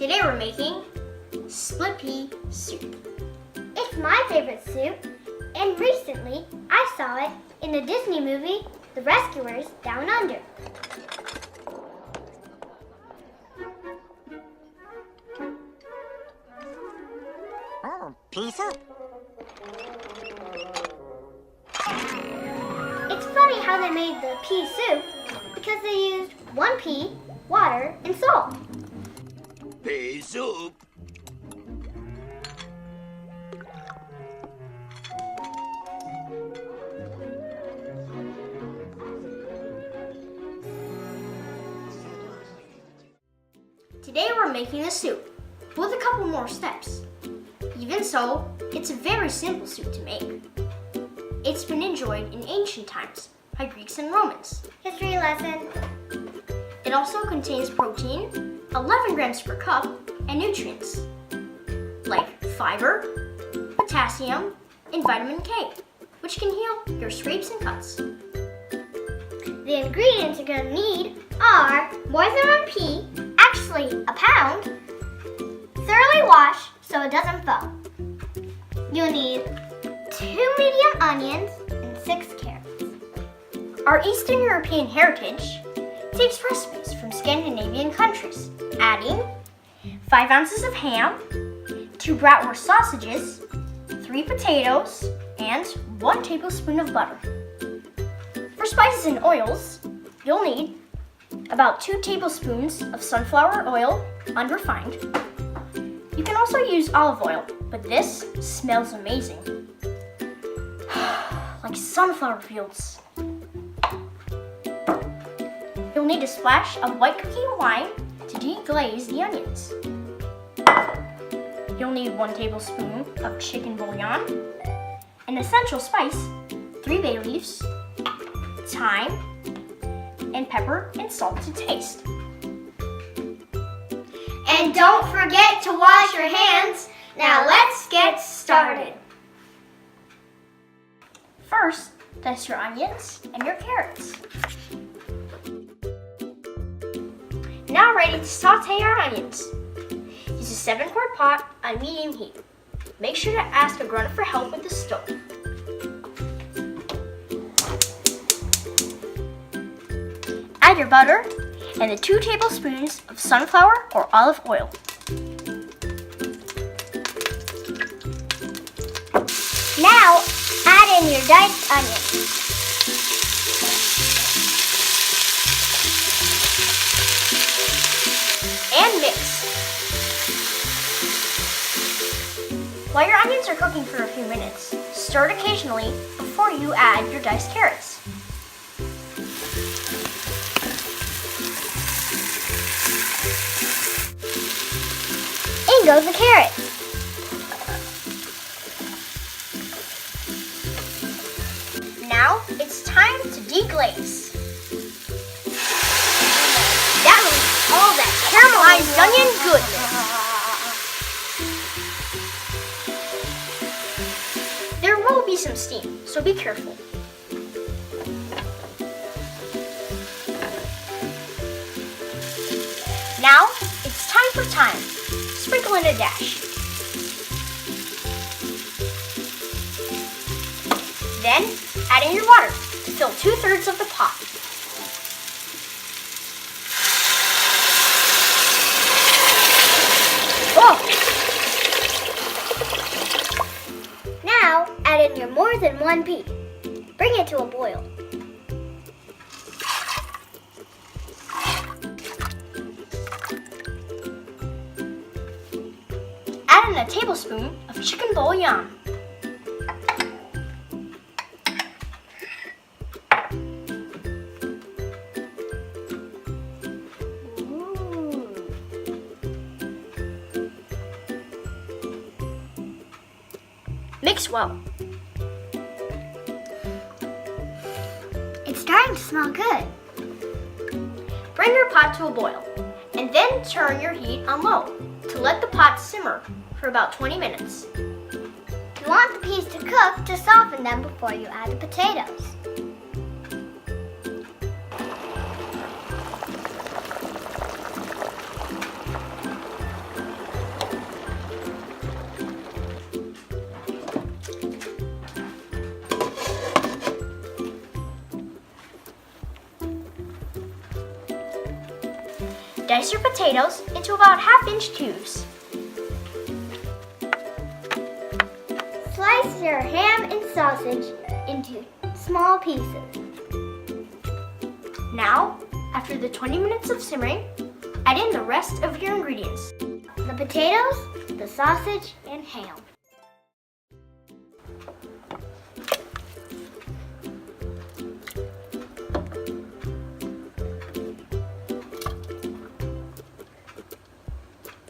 Today we're making split pea soup. It's my favorite soup, and recently I saw it in the Disney movie, The Rescuers Down Under. Oh, pea soup. It's funny how they made the pea soup because they used one pea, water, and salt. Pea soup. Today we're making a soup with a couple more steps. Even so, it's a very simple soup to make. It's been enjoyed in ancient times by Greeks and Romans. History lesson. It also contains protein, 11 grams per cup, and nutrients like fiber, potassium, and vitamin K, which can heal your scrapes and cuts. The ingredients you're going to need are more than one pea, actually a pound, thoroughly washed so it doesn't foam. You'll need 2 medium onions and 6 carrots. Our Eastern European heritage takes recipes from Scandinavian countries, adding 5 ounces of ham, 2 bratwurst sausages, 3 potatoes, and 1 tablespoon of butter. For spices and oils, you'll need about 2 tablespoons of sunflower oil, unrefined. You can also use olive oil, but this smells amazing. Like sunflower fields. You'll need a splash of white cooking wine to deglaze the onions. You'll need 1 tablespoon of chicken bouillon, an essential spice, 3 bay leaves, thyme, and pepper and salt to taste. And don't forget to wash your hands. Now let's get started. First, dice your onions and your carrots. Now ready to saute our onions. Use a 7-quart pot on medium heat. Make sure to ask a grown-up for help with the stove. Add your butter and the 2 tablespoons of sunflower or olive oil. Now add in your diced onions. And mix. While your onions are cooking for a few minutes, stir it occasionally before you add your diced carrots. In goes the carrots. Now it's time to deglaze. That releases all that caramelized onion goodness. There will be some steam, so be careful. Now it's time for thyme. Sprinkle in a dash. Then add in your water to fill 2/3 of the pot. Whoa! Now add in your more than one pea. Bring it to a boil. Add in a tablespoon of chicken bouillon. Mix well. It's starting to smell good. Bring your pot to a boil, and then turn your heat on low to let the pot simmer for about 20 minutes. You want the peas to cook to soften them before you add the potatoes. Dice your potatoes into about half-inch cubes. Slice your ham and sausage into small pieces. Now, after the 20 minutes of simmering, add in the rest of your ingredients. The potatoes, the sausage, and ham.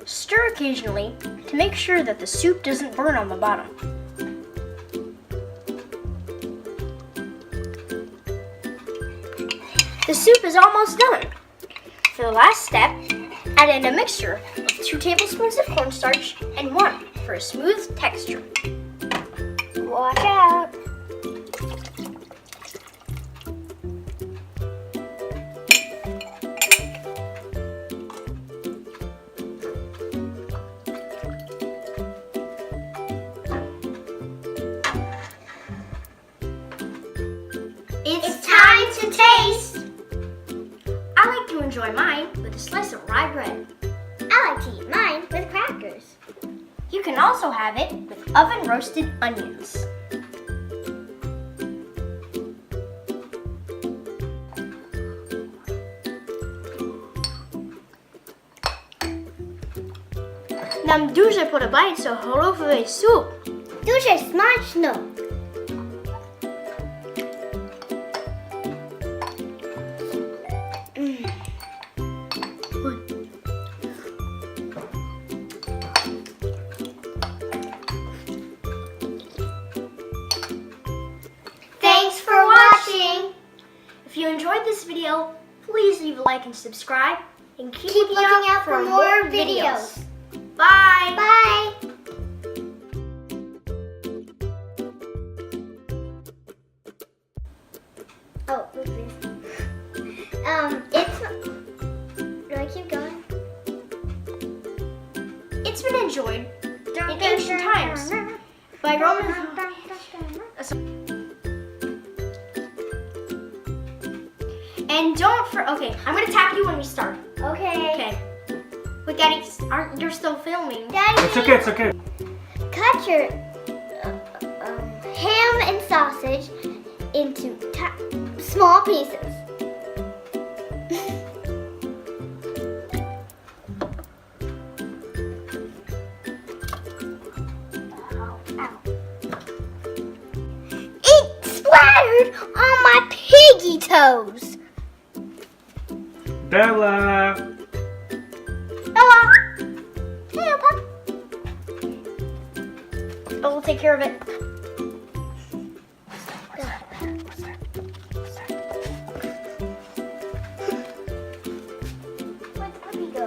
Stir occasionally to make sure that the soup doesn't burn on the bottom. The soup is almost done. For the last step, add in a mixture of 2 tablespoons of cornstarch and 1 for a smooth texture. Watch out. It's time to taste! I like to enjoy mine with a slice of rye bread. I like to eat mine with crackers. You can also have it with oven roasted onions. Nam дуже подобається гороховий суп. Дуже смачно. Thanks for watching! If you enjoyed this video, please leave a like and subscribe. And keep looking out for more videos. Bye! Bye. Oh, what's this? Do I keep going? It's been enjoyed in ancient times by Roman. And okay, I'm gonna tap you when we start. Okay. Okay. But Daddy, you're still filming. Daddy, It's okay. cut your ham and sausage into small pieces. It splattered on my piggy toes. Bella! Bella! Hey, Pop. Bella will take care of it. Where'd the puppy go?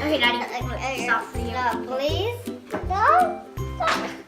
Okay, Daddy. Okay, Stop. stop, please. Stop. Stop.